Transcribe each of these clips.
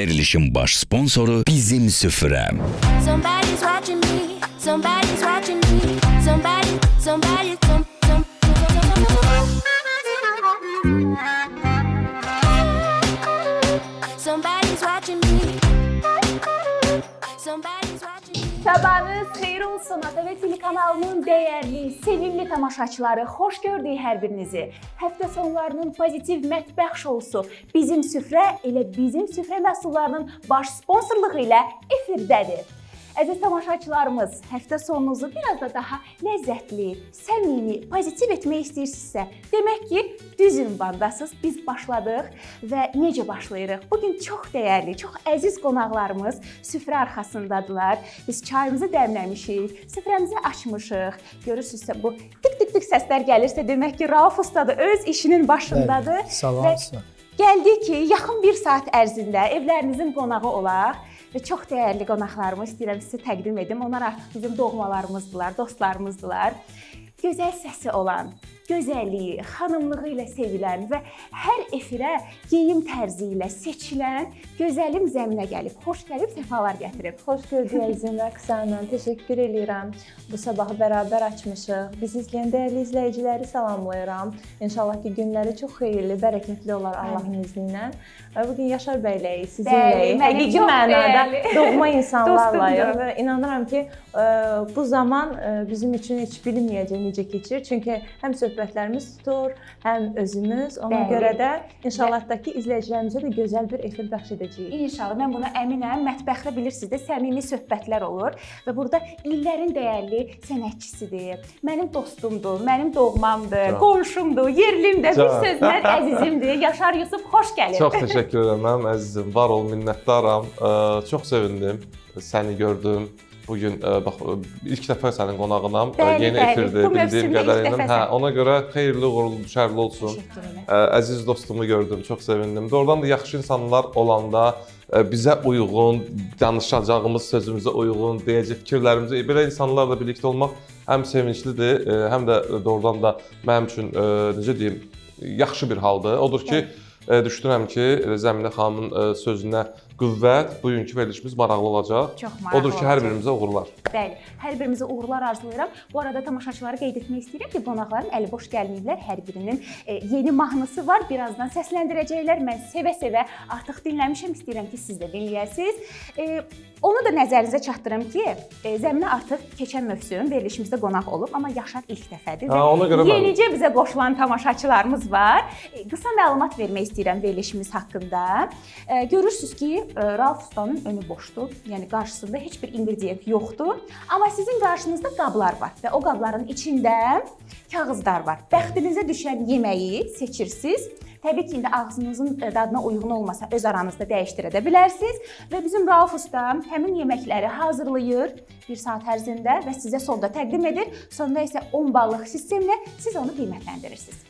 Verilişin baş sponsoru Bizim Süfrə. Somebody's watching me. Somebody's watching me. Somebody. Somebody's watching me. Somebody's watching me. Sabahınız xeyir olsun. ATV telekanalının değerli, sevimli tamaşaçıları, xoş gördük hər birinizi. Həftə sonlarının pozitiv mətbəx şousu Bizim Süfrə elə Bizim Süfrə məhsullarının baş sponsorluğu ilə efirdədir. Əziz tamaşaçılarımız, həftə sonunuzu biraz da daha ləzzətli, səmimi, pozitiv etmək istəyirsinizsə, demək ki, düz ünvandasınız. Biz başladıq və necə başlayırıq? Bugün çox dəyərli, çox əziz qonaqlarımız süfrə arxasındadılar. Biz çayımızı dəmləmişik, süfrəmizi açmışıq. Görürsünüzsə, bu tık səslər gəlirsə, demək ki, Rauf ustadır, öz işinin başındadır. Salamsın. Gəldik ki, yaxın bir saat ərzində evlərinizin qonağı olaq. Və çox dəyərli qonaqlarımı istəyirəm sizə təqdim edim. Onlar artıq bizim doğmalarımızdılar, dostlarımızdılar. Gözəl səsi olan, gözəlliyi, xanımlığı ilə sevilən və hər efirə geyim tərzi ilə seçilən gözəlim Zəminə gəlib. Xoş gəlib, səfalar gətirib. Xoş gördük əzizim Rəqsanə. Təşəkkür edirəm. Bu sabahı bərabər açmışıq. Bizi izləyən dəyərli izləyiciləri salamlayıram. İnşallah ki, günləri çox xeyirli, bərəkətli olar Allahın izni ilə. Və bugün Yaşar bəyləyik, sizinləyik. Həqiqi mənada doğma insanlarlayıq və inanıram ki, bu zaman bizim üçün heç bilinməyəcək necə keçir. Çünki həm söhbətlərimiz tutur, həm özümüz. Ona görə də inşallahdakı izləyicilərimizə də gözəl bir efir bəxş edəcəyik. İnşallah, mən buna əminəm. Mətbəxdə bilirsiniz də səmimi söhbətlər olur və burada illərin dəyərli sənətçisidir. Mənim dostumdur, mənim doğmamdır, qonşumdur, yerlimdir, bir sözlə əzizimdir. Yaşar Yusuf, xoş gəlib. Çox təşəkkür edirəm, mənim əzizim. Var ol, minnətdaram. Çox sevindim. Səni gördüm. Bugün bax ilk dəfə sənin qonağınam. Yeni efirdir, bildiyim qədərilə. Ona görə xeyirli, uğurlu, şərli olsun. Əziz dostumu gördüm, çox sevindim. Doğrudan da yaxşı insanlar olanda bizə uyğun, danışacağımız sözümüzə uyğun, deyəcək fikirlərimizi, belə insanlarla birlikdə olmaq həm sevinclidir, həm də doğrudan da mənim üçün necə deyim, yaxşı bir haldır. Odur ki, düşünürəm ki, Zəminə xanımın sözünə qüvvət, bugünkü verilişimiz maraqlı olacaq. Çox maraqlı Odur ki, hər birimizə uğurlar. Bəli, hər birimizə uğurlar arzulayıram. Bu arada tamaşaçıları qeyd etmək istəyirəm ki, qonaqlarım əli boş gəlməyiblər. Hər birinin yeni mahnısı var. Birazdan səsləndirəcəklər. Mən sevə-sevə artıq dinləmişəm. İstəyirəm ki, siz də dinləyəsiniz. Onu da nəzərinizə çatdırım ki, Zəminə artıq keçən mövsüm verilişimizdə qonaq olub, amma Yaşar ilk dəfədir. Ona görə yenicə bizə qoşulan tamaşaçılarımız var. Qısa məlumat vermək istəyirəm verilişimiz haqqında. Görürsünüz ki, Rauf ustanın önü boşdur. Yəni qarşısında heç bir ingredient yoxdur. Amma sizin qarşınızda qablar var və o qabların içində kağızlar var. Bəxtinizə düşən yeməyi seçirsiniz. Təbii ki, indi ağzınızın dadına uyğun olmasa öz aranızda dəyişdirə də bilərsiniz. Və bizim Rauf usta həmin yeməkləri hazırlayır bir saat ərzində və sizə sonda təqdim edir. Sonda isə 10 ballıq sistemlə siz onu qiymətləndirirsiniz.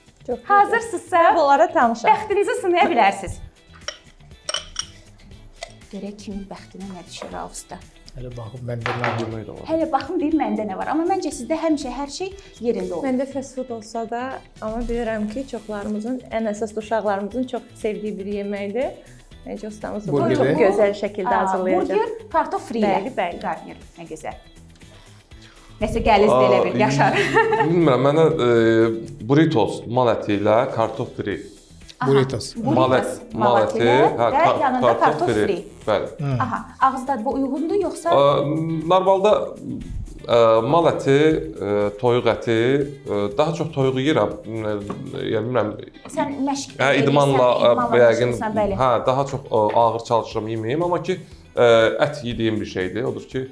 Hazırsınızsa Onlara tanışaq. bəxtinizi sınaya bilərsiniz. Görək kimin bəxtinə nə düşür Rauf usta. Hələ baxım, məndə nə yemək də var. Hələ baxın bir məndə nə var. Amma məncə sizdə həmişə hər şey yerində olur. Məndə fast food olsa da, amma bilirəm ki, çoxlarımızın, ən əsas uşaqlarımızın çox sevdiyi bir yeməkdir. Necə ustamız bunu Burgeri. çox gözəl şəkildə hazırlayacaq. Burger, kartof fri ilə. Bəli. Qarnir, nə gözəl. Nəsə gəlizdir elə bil, Yaşar. Bilmirəm, mənə burritos mal əti ilə kartof fri. Burritos. Mal əti, və yanında kartof fri. Bəli. Aha, ağız dadı uyğundur yoxsa? Normalda mal əti, toyuq əti, daha çox toyuğu yeyirəm. Yəni bilmirəm. Sən məşq İdmanla yəqin, bəli. daha çox ağır çalışıram yeməyim, amma ki ət yediyim bir şeydir. Odur ki,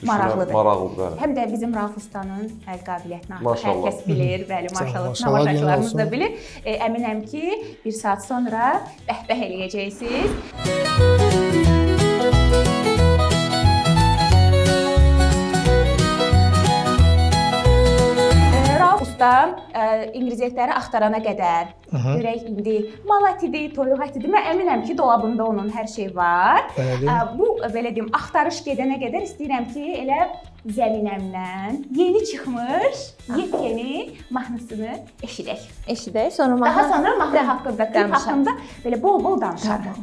maraqlıdır. Maraqlıdır. Həm də bizim Rauf ustanın əl qabiliyyətini artıq Maşallah. hər kəs bilir, bəli, maşallah, Maşallah, tamaşaçılarımız da olsun. bilir. Əminəm ki, bir saat sonra bəhbəh eləyəcəksiniz. Rauf usta ingrediyentləri axtarana qədər, görək indi mal ətidir, toyuq ətidir. Mən əminəm ki, dolabında onun hər şey var. Bəli. Bu belə deyim, axtarış gedənə qədər istəyirəm ki, elə Zəminəmdən yeni çıxmış, yepyeni mahnısını eşidək. Eşidək, sonra Daha sonra mahnı haqqında, klip danışarıq. haqqında belə bol-bol danışarıq.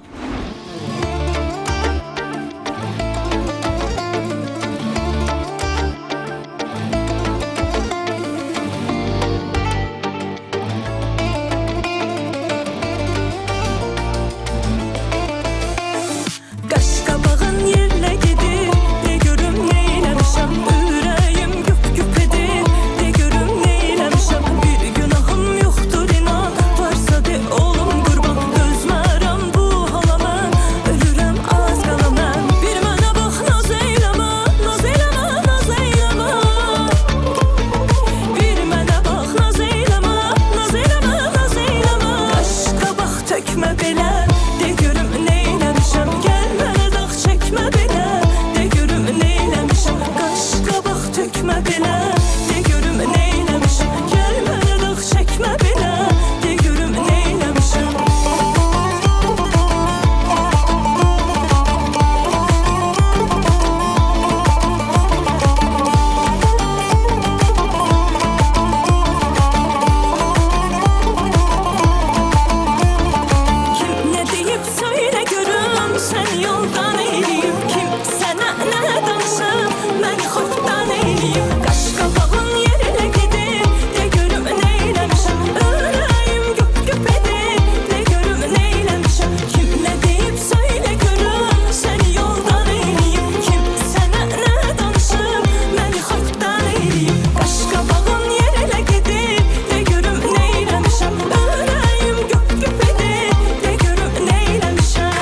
tökmə belə. De görüm neyləmişəm, gəlmə dağ çəkmə belə. De görüm neyləmişəm, qaş qabaq tökmə belə. De görüm neyləmişəm, gəlmə dağ çəkmə belə. De görüm neyləmişəm. Kim nə deyib söylə görüm, sən yoldan eyləyib. Kim sənə nə danışıb, məni xortdan eyləyib. Qaş qabağın yerinə gedib, de görüm neyləmişəm. Ürəyim güp-güp edib, de görüm neyləmişəm. Kim nə deyib söylə görüm, sən yoldan eyləyib. Kim sənə nə danışıb, məni xortdan eyləyib. Qaş qabağın yerinə gedib, de görüm neyləmişəm. Ürəyim güp-güp edib, de görüm neyləmişəm.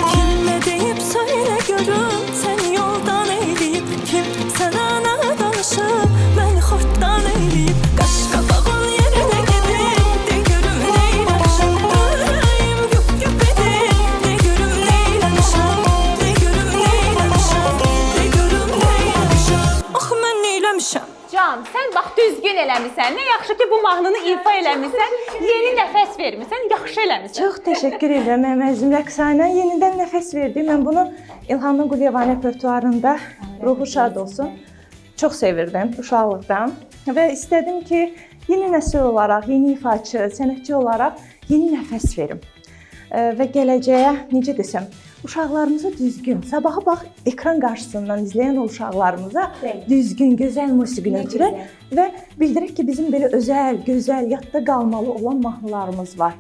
Kim nə deyib söylə görüm, sən yoldan eyləyib. Kim sənə nə danışıb, məni xortdan eyləyib. Qaş qabağın yerinə gedib, de görüm neyləmişəm. Ürəyim güp-güp edib, de görüm neyləmişəm. De görüm neyləmişəm, de görüm neyləmişəm. Ax mən neyləmişəm. Can, sən bax düzgün eləmisən. Nə yaxşı ki bu mahnını ifa eləmisən, yeni nəfəs vermisən, yaxşı eləmisən. Çox təşəkkür edirəm mənim əzizim Rəqsanə. Yenidən nəfəs verdi. Mən bunu İlhamın Quliyevan repertuarında ruhu şad olsun. Çox sevirdim uşaqlıqdan və istədim ki, yeni nəsil olaraq, yeni ifaçı, sənətçi olaraq yeni nəfəs verim. Və gələcəyə necə desəm, uşaqlarımıza düzgün, sabaha bax ekran qarşısından izləyən o uşaqlarımıza düzgün, gözəl musiqini ötürək və bildirək ki, bizim belə özəl, gözəl, yadda qalmalı olan mahnılarımız var.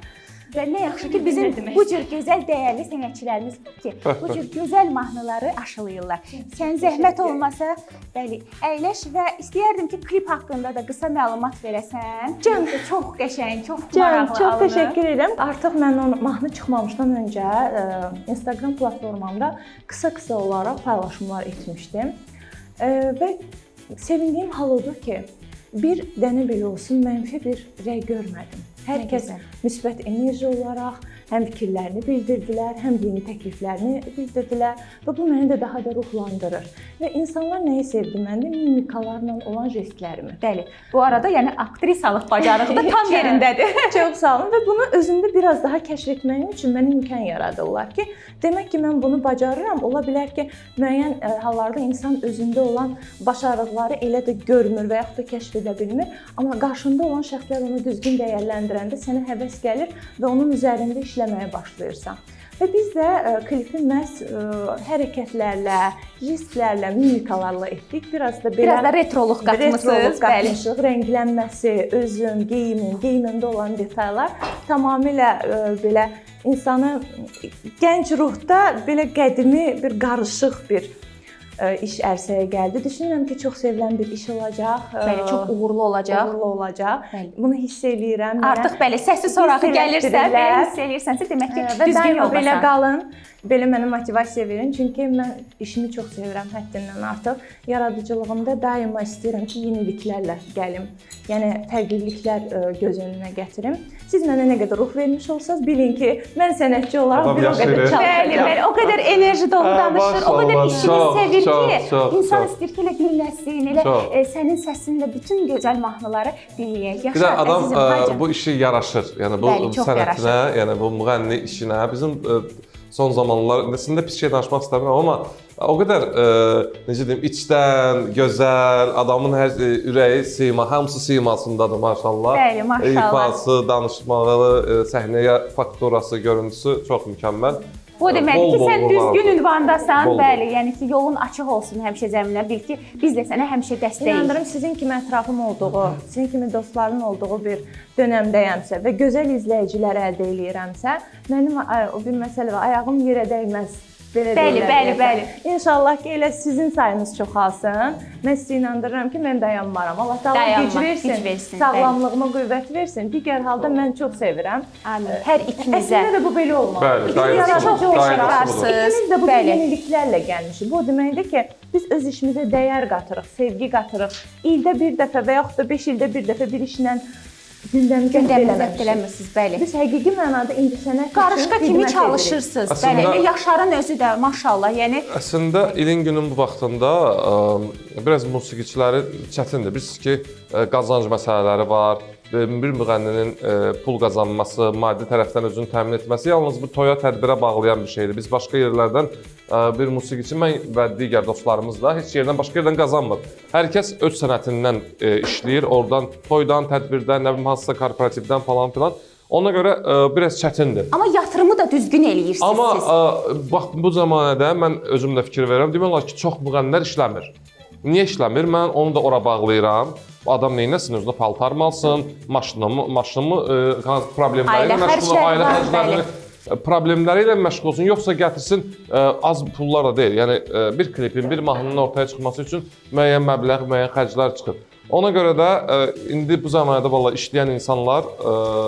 Və nə yaxşı ki bizim bu cür gözəl, dəyərli sənətçilərimiz var ki, bu cür gözəl mahnıları aşılayırlar. Sən zəhmət olmasa, bəli, əyləş və istəyərdim ki, klip haqqında da qısa məlumat verəsən. Can, çox qəşəng, çox maraqlı. Çox təşəkkür edirəm. Artıq mən o mahnı çıxmamışdan öncə Instagram platformamda qısa-qısa olaraq paylaşımlar etmişdim. Və sevindiyim hal odur ki, bir dənə belə olsun mənfi bir rəy görmədim. Hər kəs müsbət enerji olaraq həm fikirlərini bildirdilər, həm yeni təkliflərini bildirdilər və bu məni də daha da ruhlandırır. Və insanlar nəyi sevdi məndə? Mimikalarla olan jestlərimi. Bəli. Bu arada yəni aktrisalıq bacarığı da tam yerindədir. Çox sağ olun və bunu özümdə biraz daha kəşf etməyim üçün mənə imkan yaradırlar ki, demək ki mən bunu bacarıram. Ola bilər ki, müəyyən hallarda insan özündə olan başarıqları elə də görmür və yaxud da kəşf edə bilmir, amma qarşında olan şəxslər onu düzgün dəyərləndirəndə sənə həvəs gəlir və onun üzərində işləməyə başlayırsan. Və biz də klipi məhz hərəkətlərlə, jestlərlə, mimikalarla etdik. Biraz da belə biraz da retroluq qatmışıq, bəli, rənglənməsi, özün, geyimində olan detallar tamamilə belə insanı gənc ruhda belə qədimi bir qarışıq bir iş ərsəyə gəldi. Düşünürəm ki, çox sevilən bir iş olacaq. Bəli, çox uğurlu olacaq. Uğurlu olacaq. Bəli. Bunu hiss eləyirəm. Artıq bəli, səsi sorağı gəlirsə, belə hiss eləyirsənsə, demək ki, düzgün yoldasan. Belə qalın. Belə mənə motivasiya verin. Çünki mən işimi çox sevirəm həddindən artıq. Yaradıcılığımda daima istəyirəm ki, yeniliklərlə gəlim. Yəni fərqliliklər göz önünə gətirim. Siz mənə nə qədər ruh vermiş olsanız, bilin ki, mən sənətçi olaraq bir o qədər çalışacağam. Bəli, o qədər enerji dolu danışır, o qədər işini sevir ki, insan istəyir ki, elə dinləsin, elə sənin səsinlə bütün gözəl mahnıları dinləyək. Bir də adam bu işi yaraşır. Yəni bu sənətinə, yəni bu müğənni işinə bizim son zamanlar əslində pis şey danışmaq istəmirəm, amma o qədər necə deyim, içdən gözəl, adamın hər ürəyi, sima, hamısı simasındadır maşallah. Bəli, maşallah. İfası, danışmağı, səhnəyə fakturası, görüntüsü çox mükəmməl. Bu deməkdir ki, sən düzgün ünvandasan, Bol-bol. bəli, yəni ki, yolun açıq olsun həmişə zəminə, bil ki, biz də sənə həmişə dəstəyik. İnandırım sizin kimi ətrafım olduğu, sizin kimi dostların olduğu bir dönəmdəyəmsə və gözəl izləyicilər əldə eləyirəmsə, mənim o bir məsələ var, ayağım yerə dəyməz. Belə Bəli, bəli, bəli. İnşallah ki, elə sizin sayınız çoxalsın. Mən sizi inandırıram ki, mən dayanmaram. Allah Taala güc versin, sağlamlığıma qüvvət versin. Digər halda mən çox sevirəm. Amin. Hər ikimizə. Əslində də bu belə olmalı. Bəli, dairəsi budur. İkimiz də bu Bəli. yeniliklərlə gəlmişik. Bu o deməkdir ki, biz öz işimizə dəyər qatırıq, sevgi qatırıq. İldə bir dəfə və yaxud da 5 ildə bir dəfə bir işlə gündəmizə eləmirsiniz, bəli. Biz həqiqi mənada incəsənət Qarışqa kimi çalışırsınız. Bəli, və Yaşarın özü də maşallah, yəni Əslində ilin günün bu vaxtında biraz musiqiçilərin çətindir. Bilirsiniz ki, qazanc məsələləri var. Bir müğənninin pul qazanması, maddi tərəfdən özünü təmin etməsi yalnız bu toya, tədbirə bağlayan bir şeydir. Biz başqa yerlərdən bir musiqiçi, mən və digər dostlarımız da heç yerdən, başqa yerdən qazanmır. Hər kəs öz sənətindən işləyir, oradan toydan, tədbirdən, nə bilim hansısa korporativdən falan filan. Ona görə biraz çətindir. amma yatırımı da düzgün eləyirsiniz Amma siz. bax bu zamanədə mən özüm də fikir verirəm. Demək olar ki, çox müğənnilər işləmir. Niyə işləmir? Mən onu da ora bağlayıram. Bu adam neynəsin? Özünə paltar mı alsın, maşınımı problemləri ilə məşğul, ailə xərclərini problemləri ilə məşğul olsun, yoxsa gətirsin az pullar da deyil. Yəni bir klipin, bir mahnının ortaya çıxması üçün müəyyən məbləğ, müəyyən xərclər çıxır. Ona görə də indi bu zamanədə valla işləyən insanlar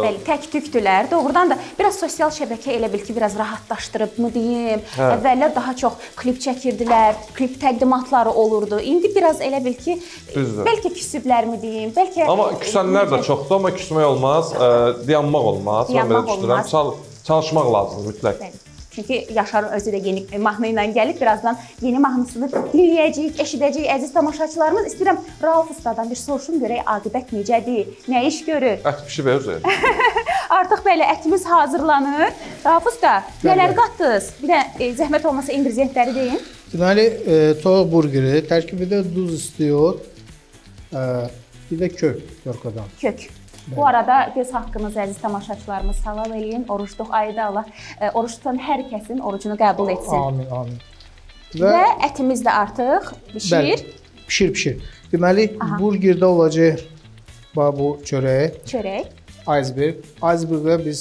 Bəli, tək tükdülər. Doğrudan da biraz sosial şəbəkə elə bil ki, biraz rahatlaşdırıb mı deyim. Əvvəllər daha çox klip çəkirdilər, klip təqdimatları olurdu. İndi biraz elə bil ki, Düzdür. bəlkə küsüblər mi deyim, bəlkə amma küsənlər də çoxdur, amma küsmək olmaz, dayanmaq olmaz. Mən belə düşünürəm. Çalışmaq lazımdır mütləq. Bəli. Çünki Yaşarın özü də yeni mahnı ilə gəlib, birazdan yeni mahnısını dinləyəcəyik, eşidəcəyik əziz tamaşaçılarımız. İstəyirəm Rauf ustadan bir soruşum görək aqibət necədir, nə iş görür? Ət bişir özü. Artıq belə ətimiz hazırlanır. Rauf usta, nələr qatdınız? Bir də zəhmət olmasa ingrediyentləri deyin. Deməli, toyuq burgeri, tərkibində duz istiyor, bir də kök, yorkadan. Kök. Bu arada göz haqqınız əziz tamaşaçılarımız halal eləyin. Orucluq ayda Allah oruç tutan hər kəsin orucunu qəbul etsin. Amin, amin. Və ətimiz də artıq bişir. Bəli, pişir. Deməli, burgerdə olacaq bu çörək, Çörək. iceberg. Icebergə biz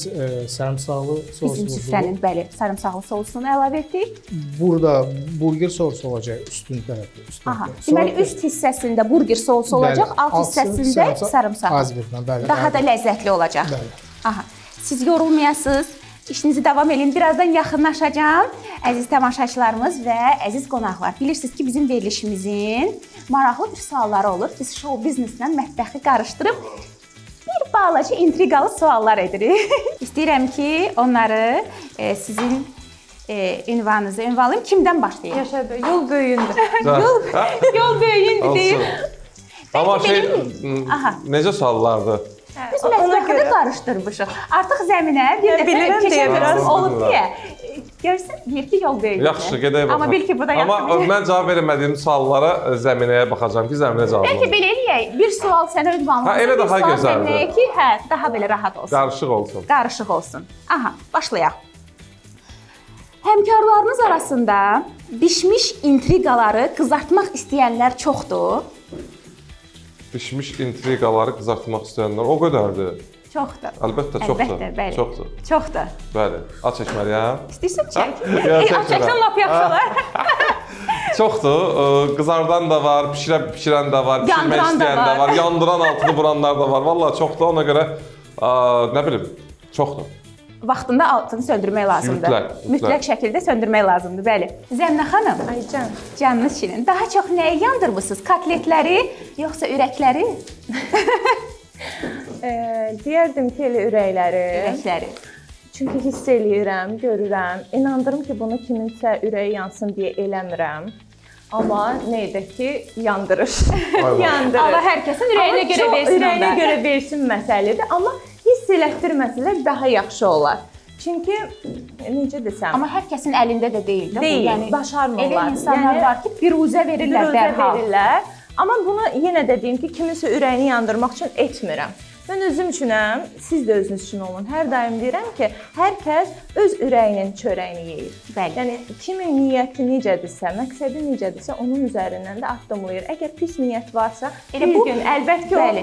sarımsaqlı Bizim sosumuzu, süfrənin bəli, sarımsaqlı sosunu əlavə etdik. burada burger sosu olacaq üstün tərəfdə. Aha. Deməli üst hissəsində burger sosu olacaq, alt hissəsində sarımsaq. Iceberglə, bəli. Daha da ləzzətli olacaq. Bəli. Aha. Siz yorulmayasınız. İşinizi davam edin. Birazdan yaxınlaşacağam. Əziz tamaşaçılarımız və əziz qonaqlar. Bilirsiniz ki, bizim verilişimizin maraqlı bir sualları olur. Biz show bizneslə mətbəxi qarışdırıb bir balaca intriqalı suallar edirik. İstəyirəm ki, onları sizin ünvanınızı ünvanlayım. Kimdən başlayayım? Yaşar bəy, yol böyüyündür. Yol böyüyündür deyim. Amma necə suallardır? Biz mətbəxi də qarışdırmışıq. Artıq zəminə bir dəfə keçən olub deyə. Görsən, deyir ki, yol böyüyündür. Yaxşı, gedək baxaq. Amma bil ki, bu da yaxşı. Amma mən cavab vermədiyim suallara zəminəyə baxacağam ki, zəminə cavab Bəlkə belə eləyək, bir sual sənə ünvanlansın. elə daha gözəldir. Ki, daha belə rahat olsun. Qarışıq olsun. Qarışıq olsun. Aha, başlayaq. Həmkarlarınız arasında bişmiş intriqaları qızartmaq istəyənlər çoxdur. Bişmiş intriqaları qızartmaq istəyənlər o qədərdir. Çoxdur. Əlbəttə çoxdur. Əlbəttə, bəli. Çoxdur. Çoxdur. Bəli. Aç çəkməliyəm. İstəyirsən çək. çəkmirəm. Çəksən lap yaxşı olar. Çoxdur. Qızardan da var, bişirən də var, pişirmək Yandıran da istəyən də var. var, yandıran altını vuranlar da var. Vallahi çoxdur. Ona görə nə bilim, çoxdur. Vaxtında altını söndürmək lazımdır. Mütləq şəkildə söndürmək lazımdır, bəli. Zəminə xanım, Ay can. canınız şirin. Daha çox nəyi yandırmısınız? Kotletləri, yoxsa ürəkləri? Deyərdim ki, elə ürəkləri. Ürəkləri. Çünki hiss eləyirəm, görürəm. İnandırım ki, bunu kiminsə ürəyi yansın deyə eləmirəm. Amma nə edək ki, yandırır. Yandırır. Allah hər kəsin ürəyinə görə versin. Ürəyinə görə versin məsələdir. Amma hiss elətdirməsələr daha yaxşı olar. Çünki necə desəm? Amma hər kəsin əlində də deyil də. Deyil, başarmırlar. Elə insanlar var ki, biruzə verirlər dərhal. Amma bunu yenə də deyim ki, kiminsə ürəyini yandırmaq üçün etmirəm. Mən özüm üçünəm, siz də özünüz üçün olun. Hər daim deyirəm ki, hər kəs öz ürəyinin çörəyini yeyir. Bəli. Yəni kimin niyyəti necədirsə, məqsədi necədirsə, onun üzərindən də addımlayır. Əgər pis niyyət varsa, Elə bir bu- gün əlbəttə ki, bəli.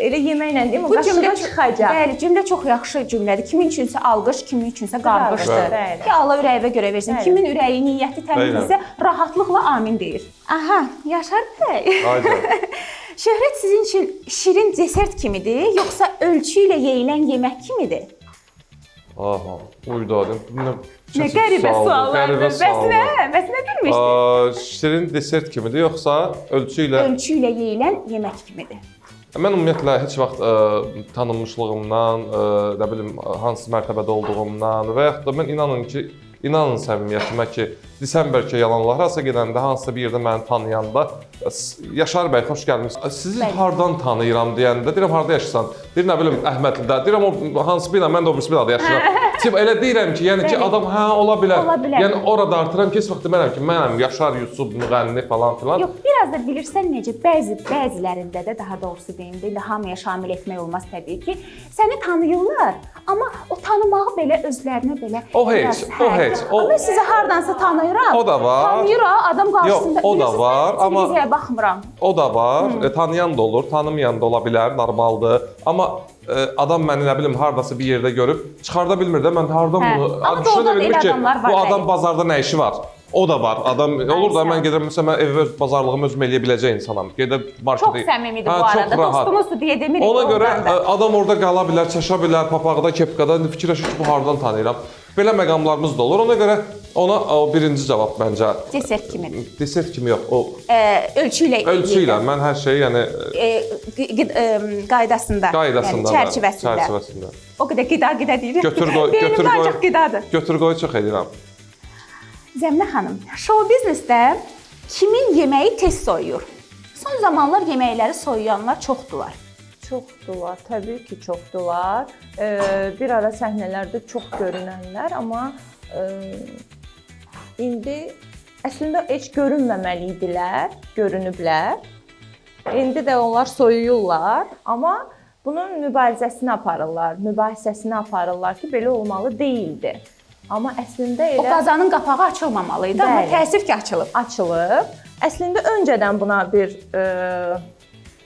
elə yeməklə deyim, o Bu cümlə qarşıda çıxacaq. Bəli, cümlə çox yaxşı cümlədir. Kimin üçünsə alqış, kimin üçünsə qarğışdır. Bəli. Ki Allah ürəyinə görə versin. Bəli. Kimin ürəyi, niyyəti təmizdirsə, rahatlıqla amin deyir. Aha, Yaşar bəy. Ayca. Şöhrət sizin üçün şirin desert kimidir, yoxsa ölçü ilə yeyilən yemək kimidir? Aha, uydadım. Nə qəribə suallardır. Bəs nə? Bəs nə bilmişdin? Şirin desert kimidir, yoxsa ölçü ilə? Ölçü ilə yeyilən yemək kimidir. Mən ümumiyyətlə heç vaxt tanınmışlığımdan, nə bilim, hansı mərtəbədə olduğumdan və yaxud da mən inanın səmimiyyətimə ki, desəm bəlkə yalanlar, harasa gedəndə, hansısa bir yerdə məni tanıyanda, Yaşar bəy, xoş gəlmisiniz. Sizi hardan tanıyıram deyəndə, deyirəm, harda yaşayırsan? Deyir, nə bilim, Əhmədlidə. Deyirəm, o hansı binada, mən də o birisi binada yaşayıram. Tip, elə deyirəm ki, yəni ki, adam, hə, ola bilər. Ola bilər. Yəni, orada artıram ki, heç vaxt demərəm ki, mənəm Yaşar Yusuf, müğənni falan filan. Yox, biraz da bilirsən necə, bəzilərində də, daha doğrusu deyim də, indi hamıya şamil etmək olmaz təbii ki, səni tanıyırlar, amma o tanımağı belə özlərinə belə... O heç. Amma sizi hardansa tanıyıram. O da var. Tanıyıram, adam qarşısında... Yox, o da var, amma... Televiziyaya baxmıram. O da var, tanıyan da olur, tanımayan da ola bilər, normaldır. Amma adam məni nə bilim hardasa bir yerdə görüb çıxarda bilmir də mən hardan bunu Amma doğrudan elə adamlar var. Bu adam bazarda nə işi var? O da var. Adam olur da mən gedirəm məsələn mən evə öz bazarlığımı özüm eləyə biləcək insanam. Gedib marketə. Çox səmimidir bu arada. Dostumuzdur deyə demirik. Ona görə adam orada qala bilər, çaşa bilər, papaqda, kepkada fikirləşir ki, bu hardan tanıyıram. Belə məqamlarımız da olur. Ona görə ona o birinci cavab məncə. Desert kimidir. Desert kimi yox. O Ölçü ilə. ölçü ilə mən hər şeyi yəni qaydasında. qaydasında, Yəni çərçivəsində. O qədər qida deyir. Götür qoy, götür qoy. Ancaq qidadır. Götür qoy çox edirəm. Zəminə xanım, show biznesdə kimin yeməyi tez soyuyur? Son zamanlar yeməkləri soyuyanlar çoxdular. Çoxdular, təbii ki, çoxdular. Bir ara səhnələrdə çox görünənlər, amma indi əslində heç görünməməli idilər, görünüblər. İndi də onlar soyuyurlar, amma bunun mübarizəsini aparırlar ki, belə olmalı deyildi. Amma əslində O elə qazanın qapağı açılmamalıydı, amma Bəli. təəssüf ki, açılıb. Əslində öncədən buna bir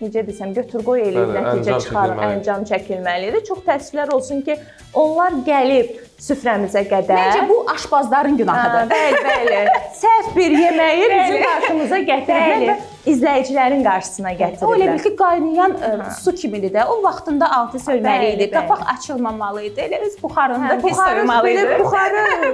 necə desəm, götür-qoy eləyib Bəli, nəticə əncam çıxarıb, çəkilməli. əncam çəkilməlidir. Çox təəssüflər olsun ki, onlar gəlib süfrəmizə qədər. Məncə bu aşbazların günahıdır. Bəli. Səhv bir yeməyi bizim qarşımıza gətiriblər Bəli. və izləyicilərin qarşısına O elə gətiriblər. bil ki, qaynayan su kimidir də. O vaxtında altı sölməli Bəli, idi, bəli. qapaq açılmamalı idi. Elə öz buxarını da tez Buxarı soymalı idi. belə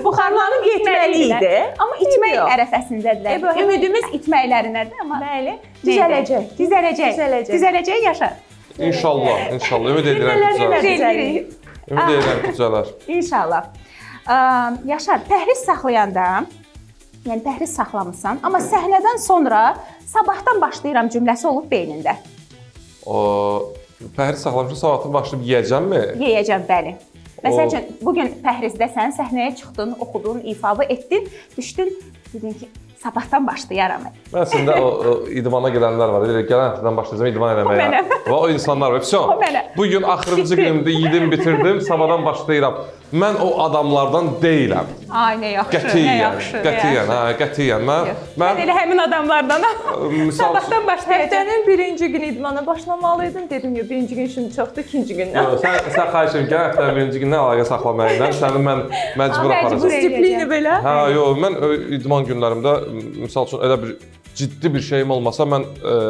buxarlanıb getməli idi. Amma itmək Yox. ərəfəsindədirlər. İbrahim- Ümidimiz itməklərindədir, amma Bəli, düzələcək. düzələcək. Düzələcək Yaşar. İnşallah, ümid edirəm ki, düzələr. Düzəlirik. Ümid edirəm ki, düzələr. İnşallah. Yaşar, pəhriz saxlayanda, yəni pəhriz saxlamısan, amma səhnədən sonra sabahdan başlayıram cümləsi olub beynində. O pəhriz saxlamışam, sabahdan başlayıb yeyəcəmmi? Yeyəcəm, bəli. Məsəl üçün, bugün pəhrizdəsən, səhnəyə çıxdın, oxudun, ifadə etdin, düşdün, dedin ki, sabahdan başlayaram. Mən əslində o idmana gedənlər var. Deyir, gələn həftədən başlayacağam idman eləməyə. mənəm. Və o insanlar var. Vəsyo. O mənəm. Bugün axırıncı Bitdi. günümdür, yedim, bitirdim, sabahdan başlayıram. Mən o adamlardan deyiləm. Ay, nə yaxşı, nə Qətiyyən, yaxşı. qətiyyən, hə, qətiyyən. Mən elə həmin adamlardanam. Misal Sabahdan başlayacağam. Həftənin birinci günü idmana başlamalıydın. Dedim ki, birinci gün şimdi çoxdur, ikinci gündən. sən xahiş edirəm, gələn həftənin birinci günü nə əlaqə saxlamaya ilə səni mən məcbur aparacağam. Disiplini belə. Hə, yox, mən idman günlərimdə misal üçün elə bir ciddi bir şeyim olmasa mən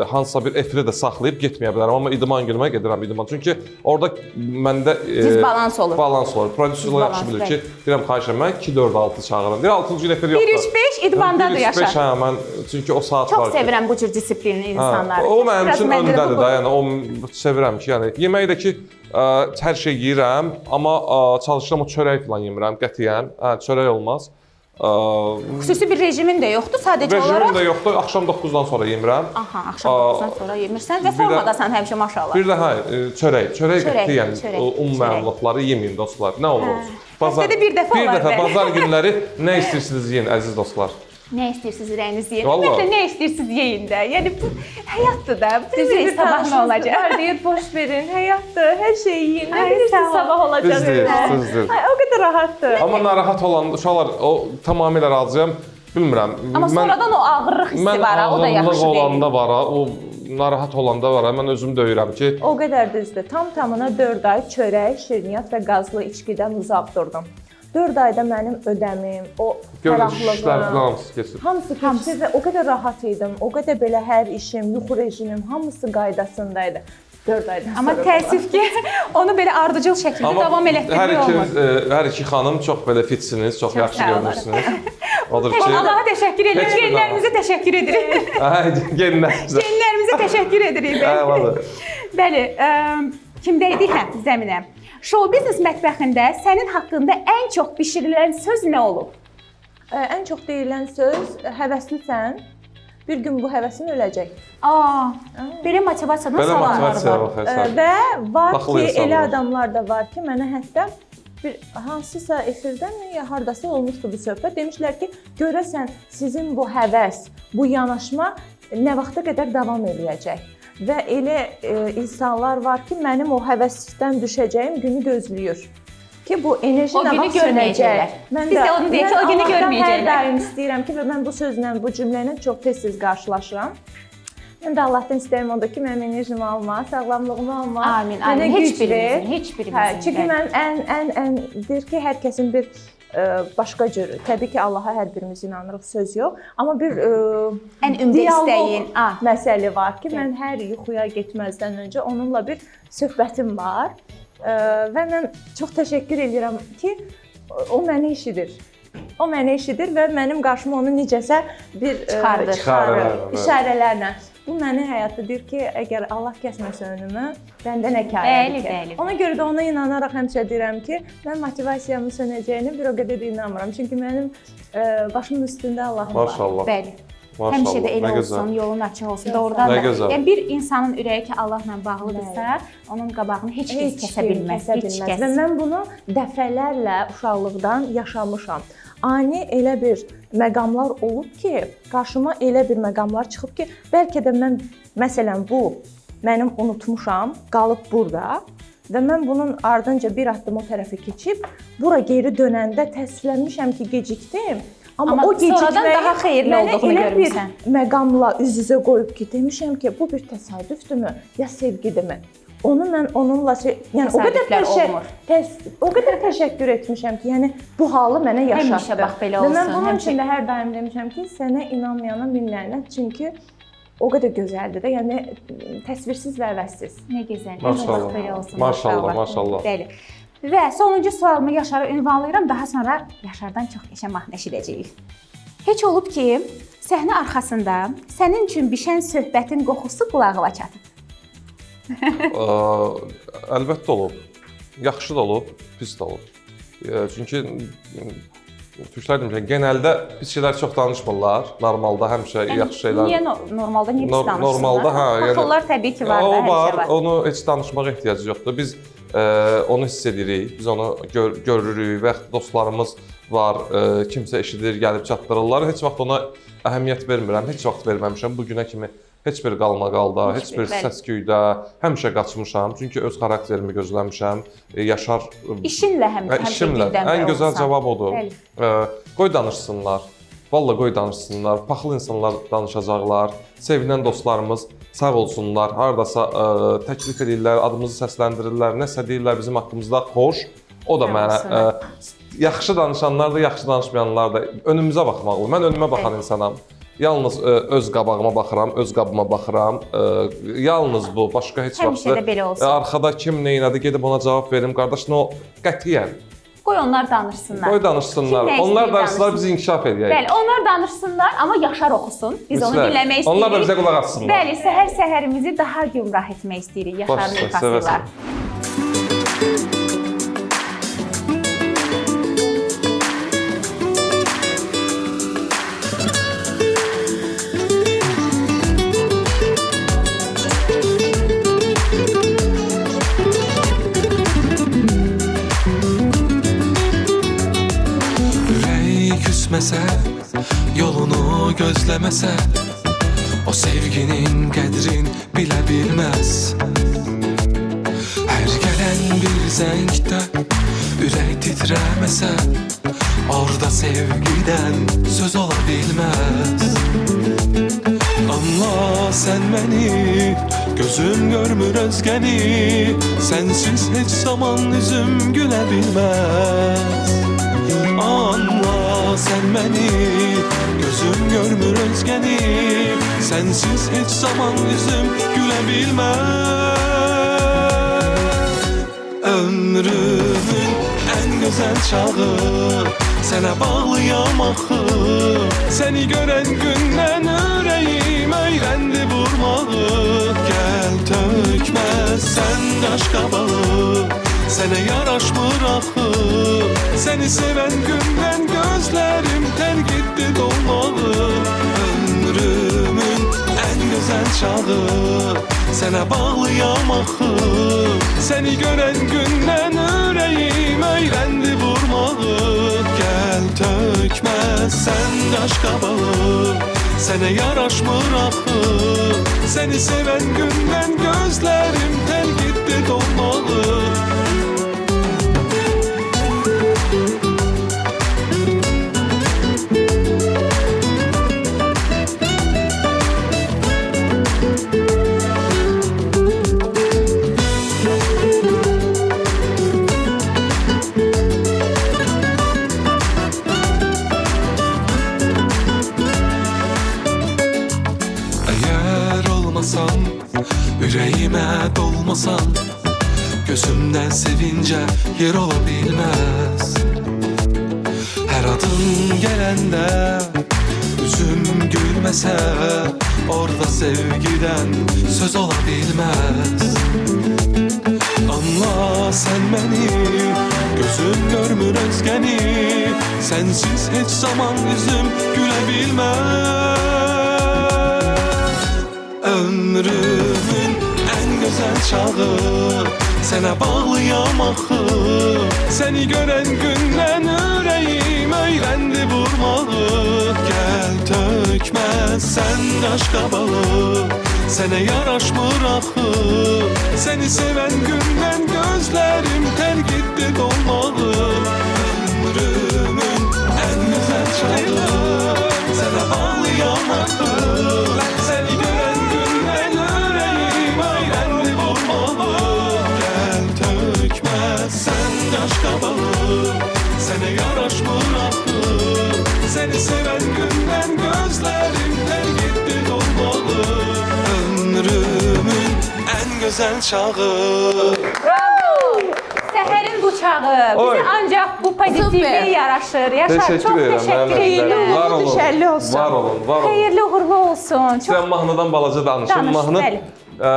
hansısa bir efiri də saxlayıb getməyə bilərəm, amma idman günümə gedirəm idman. Çünki orada məndə Disbalans olur. Balans olur. Prodüserlər yaxşı bilir ki, deyirəm xahiş edirəm mən 2-4-6 çağırın. Deyir 6-cı gün efir yoxdur. 1-3-5 idmandadır Yaşar. 1-3-5 hə, mən çünki o saat var Çox ki. sevirəm bu cür disiplinli insanları. O mənim Biraz üçün məndə də öndədir bu- də, yəni o sevirəm ki, yəni yeməkdəki hər şey yeyirəm, amma çalışıram o çörək falan yemirəm qətiyyən. Çörək olmaz. Xüsusi bir rejimin də yoxdur, sadəcə Rejimim olaraq. də yoxdur. Axşam 9-dan sonra yemirəm. Aha, axşam 9-dan sonra yemirsən və bir də- formadasan həmişə maşallah. Bir də hə, çörək Çörək, qətiyyən çörək, un çörək. məmulatları yeməyin dostlar. Nə olur olsun. Həftədə bir dəfə Bir olar dəfə bəli. bazar günləri nə istəyirsiniz yeyin əziz dostlar. Nə istəyirsiniz ürəyiniz yeyin? Vallahi. Ümumiyyətlə nə istəyirsiniz yeyin də. Yəni bu həyatdır da. Sizin Bilmirik sabah nə olacaq. Var deyir, boş verin, həyatdır, hər şey yiyin. Nə Ay, sağ bilirsiniz ol. sabah olacaq. Düzdür, elə. düzdür. Ay, o qədər rahatdır. Amma narahat olan uşaqlar o tamamilə razıyam. Bilmirəm. Amma sonradan o ağırlıq hissi var, ha, o da yaxşı ağırlıq deyil. olanda var, ha, o narahat olanda var. Ha, mən özüm döyürəm ki, O qədər düzdür. Tam-tamına 4 ay çörək, şirniyyat və qazlı içkidən uzaq durdum. 4 ayda mənim ödəmim, o görüşlər fərahlığım, hamısı keçir. hamısı keçdi və o qədər rahat idim. O qədər belə hər işim, yuxu rejimim, hamısı qaydasındaydı. 4 aydan Amma sonra. təəssüf ki, onu belə ardıcıl şəkildə davam elətdirmək olmaz. Hər iki xanım çox belə fitsiniz, çox yaxşı sağ olun. görünürsünüz. Odur ki, Allaha təşəkkür edirik. Heç bir Genlərimizə təşəkkür edirik. genlərimizə. Genlərimizə təşəkkür edirik. Eyvallah. Bəli, kimdə idi? Hə, Zəminə. Show biznes mətbəxində sənin haqqında ən çox bişirilən söz nə olub? Ən çox deyilən söz həvəslisən. Bir gün bu həvəsin öləcək. Belə motivasiyadan Belə salar. motivasiya var həsən. Və var Baxılı ki, insanlar. elə adamlar da var ki, mənə hətta bir hansısa efirdənmi ya hardasa olmuşdu bu söhbət. Demişlər ki, görəsən sizin bu həvəs, bu yanaşma nə vaxta qədər davam eləyəcək. Və elə insanlar var ki, mənim o həvəsdən düşəcəyim günü gözləyir. Ki bu enerji O nə günü vaxt görməyəcəklər. sönəcək. Biz də onu deyək ki, o günü görməyəcəklər. Hər daim istəyirəm ki, və mən bu sözlə, bu cümlə ilə çox tez-tez qarşılaşıram. Mən də Allahdan istəyirəm onda ki, mənim enerjimi alma, sağlamlığımı alma. Amin, mənə amin. güc Heç birimizin, ver. heç birimizin. Çünki mən ən deyir ki, hər kəsin bir başqa cür, təbii ki, Allaha hər birimiz inanırıq, söz yox, amma bir Ən ümdə istəyin. Məsələ var ki, mən hər yuxuya getməzdən öncə onunla bir söhbətim var və mən çox təşəkkür edirəm ki, o məni eşidir. O məni eşidir və mənim qarşıma onu necəsə bir Çıxarır. İşarələrlə. Bu məni həyatda deyir ki, əgər Allah kəsməsə önümü, bəndə nə kar Bəli, ki? bəli. Ona görə də ona inanaraq həmişə deyirəm ki, mən motivasiyamın sönəcəyini bir o qədər də inanmıram. Çünki mənim başımın üstündə Allahım var. Maşallah. Bəli. Maşallah. Həmişə də elə Nə olsun, gözəl. yolun açıq olsun. Doğrudan Nə da. gözəl. Yəni bir insanın ürəyi ki, Allahla bağlıdırsa, onun qabağını heç kəs kəsə bilməz. Heç Və kəs. mən bunu dəfələrlə uşaqlıqdan yaşamışam. Ani elə bir məqamlar olub ki, qarşıma elə bir məqamlar çıxıb ki, bəlkə də mən məsələn bu mənim unutmuşam, qalıb burada və mən bunun ardınca bir addım o tərəfə keçib, bura geri dönəndə təəssüflənmişəm ki, gecikdim. Amma o sonradan daha xeyirli olduğunu görmüsən. Məqamla üz-üzə qoyub ki, demişəm ki, bu bir təsadüfdürmü, ya sevgidirmi? Onu mən onunla yəni o qədər təşəkkür etmişəm ki, yəni bu halı mənə yaşatdı. Həmişə bax belə Və olsun. mən bunun üçün də hər daim demişəm ki, sənə inanmayana min lənət, çünki o qədər gözəldir də, yəni təsvirsiz və əvəzsiz. Nə gözəl. Maşallah. Bax belə olsun. Maşallah, maşallah. Bəli. Və sonuncu sualımı Yaşara ünvanlayıram. Daha sonra Yaşardan çox qəşəng mahnı eşidəcəyik. Heç olub ki, səhnə arxasında sənin üçün bişən söhbətin qoxusu qulağına çatıb? Əlbəttə olub. Yaxşı da olub, pis də olub. Çünki türklər demişlər, genəldə pis şeylər çox danışmırlar. Normalda həmişə yaxşı şeylər. Niyə normalda niyə pis danışsınlar? Normalda hə, yəni Paxıllar təbii ki var da, o həmişə var. var. Onu heç danışmağa ehtiyac yoxdur. Biz onu hiss edirik, biz onu görürük və dostlarımız var, kimsə eşidir, gəlib çatdırırlar. Heç vaxt ona əhəmiyyət vermirəm, heç vaxt verməmişəm bu günə kimi. Heç bir qalmaqalda, heç bir səs-küydə həmişə qaçmışam. Çünki öz xarakterimi gözləmişəm. Yaşar İşinlə həmişə işimlə ən gözəl cavab odur. Qoy danışsınlar. Vallahi qoy danışsınlar. Paxıl insanlar danışacaqlar. Sevilən dostlarımız sağ olsunlar. Hardasa təklif edirlər, adımızı səsləndirirlər, nəsə deyirlər bizim haqqımızda xoş. O da mənə yaxşı danışanlar da, yaxşı danışmayanlar da önümüzə baxmalı. Mən önümə baxan insanam. Yalnız öz qabağıma baxıram, öz qabıma baxıram. Yalnız bu, başqa heç vaxt. Həmişə də belə olsun. Arxada kim nə elədi, gedib ona cavab verim. Qardaş, nə o qətiyyən. Qoy onlar danışsınlar. Qoy danışsınlar. Kim nə Onlar istəyir danışsınlar, biz inkişaf edək. Bəli, onlar danışsınlar, amma Yaşar oxusun. Biz onu Mütləq. dinləmək istəyirik. Onlar da bizə qulaq assınlar. Bəli, səhər-səhərimizi daha gümrah etmək istəyirik Yaşarın Başla, ifası ilə. sevəsən. Ürək küsməsə, yolunu gözləməsə, o sevginin qədrin bilə bilməz. Hər gələn bir zəngdə ürək titrəməsə, orada sevgidən söz ola bilməz. Anla sən məni, gözüm görmür özgəni, sensiz heç zaman üzüm gülə bilməz. Anla sən məni, gözüm görmür özgəni, sensiz heç zaman üzüm gülə bilməz. Ömrümün ən gözəl çağı, sənə bağlıyam axı. Səni görən gündən ürəyim öyrəndi vurmağı. Gəl tökməzsən qaş qabağı, sənə yaraşmır axı. Səni sevən gündən gözlərim tərk etdi dolmağı. Ömrümün ən gözəl çağı, sənə bağlıyam axı. Səni görən gündən ürəyim öyrəndi vurmağı. Gəl tökməzsən qaş qabağı, sənə yaraşmır axı. Səni sevən gündən gözlərim tərk etdi dolmağı. Ürəyimə dolmasan, gözümdən sevincə yer ola bilməz. Hər adım gələndə üzüm gülməsə, orada sevgidən söz ola bilməz. Anla sən məni, gözüm görmür özgəni, sensiz heç zaman üzüm gülə bilməz. Ömrümün ən gözəl çağı, sənə bağlıyam axı. Səni görən gündən ürəyim öyrəndi vurmağı. Gəl tökməzsən qaş qabağı, sənə yaraşmır axı. Səni sevən gündən gözlərim tərk etdi dolmağı. Ömrümün ən gözəl çağı, sənə bağlıyam axı. Səni görən gündən ürəyim öyrəndi vurmağı. Gəl tökməzsən qaş qabağı, sənə yaraşmır axı. Səni sevən gündən gözlərim tərk etdi dolmağı. Ömrümün ən gözəl çağı. Səhərin bu çağı bizə ancaq bu pozitivliyə yaraşır. Yaşar, çox təşəkkür edirəm. Var olun, Şərli olsun. var olun. Xeyirli uğurlu olsun. Sən mahnıdan balaca danışın. Danış, Mahnı bəli.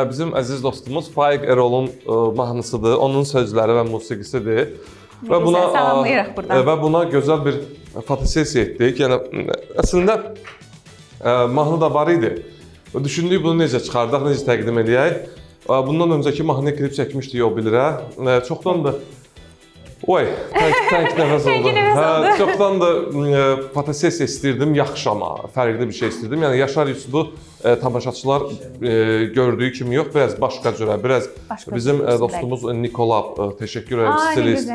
bizim əziz dostumuz Faiq Erol'un mahnısıdır. Onun sözləri və musiqisidir. Və buna salamlayırıq buradan. Və buna gözəl bir fotosessiya etdik. Yəni əslində mahnı da var idi. Düşündük bunu necə çıxardaq, necə təqdim edək. Bundan öncəki mahnıya klip çəkmişdik o bilirə. Çoxdan da Oy, tənk nəfəs oldu. Çoxdan da fotosessiya istirdim, yaxşı amma fərqli bir şey istirdim. Yəni Yaşar Yusufu tamaşaçılar gördüyü kimi yox, biraz başqa cürə, biraz bizim dostumuz Nikola, təşəkkür edirəm, stilist.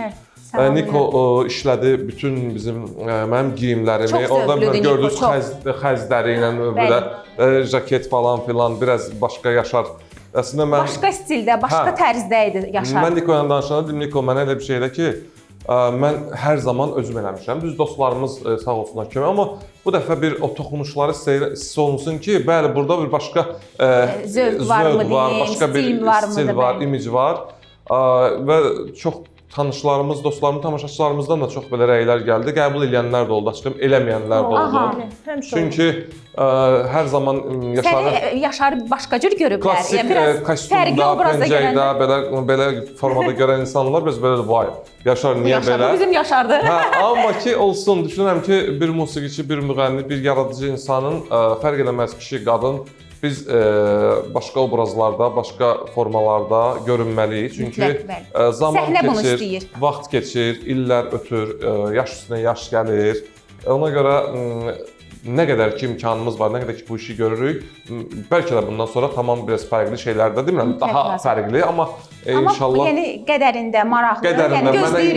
Niko işlədi bütün bizim mənim geyimlərimi. Orada gördünüz xəzləri ilə belə jaket falan filan, biraz başqa Yaşar. Əslində mən başqa stildə, başqa tərzdə idi Yaşar. Mən Niko ilə danışanda dedim, Niko mənə elə bir şeydə ki, mən hər zaman özüm eləmişəm. Düz dostlarımız sağ olsunlar kömək, amma bu dəfə bir o toxunuşları hiss olunsun ki, bəli, burada bir başqa zövq var, başqa bir stil var, imic var və çox tanışlarımız, dostlarımız, tamaşaçılarımızdan da çox belə rəylər gəldi. Qəbul edənlər də oldu, açıqlayım, eləməyənlər də oldu. Çünki hər zaman Yaşarı başqa cür görüblər. Klassik kostyumda, pəncəkdə, belə formada görən insanlar biz belə vay, Yaşar niyə belə? Bu bizim Yaşardır. Amma ki olsun, düşünürəm ki bir musiqiçi, bir müğənni, bir yaradıcı insanın fərq eləməz kişi, qadın biz başqa obrazlarda, başqa formalarda görünməliyik. Çünki zaman keçir, vaxt keçir, illər ötür, yaş üstünə yaş gəlir. Ona görə nə qədər ki imkanımız var, nə qədər ki bu işi görürük, bəlkə də bundan sonra tamam biraz fərqli şeylər də demirəm, daha fərqli, amma inşallah yəni qədərində maraqlı, qədərində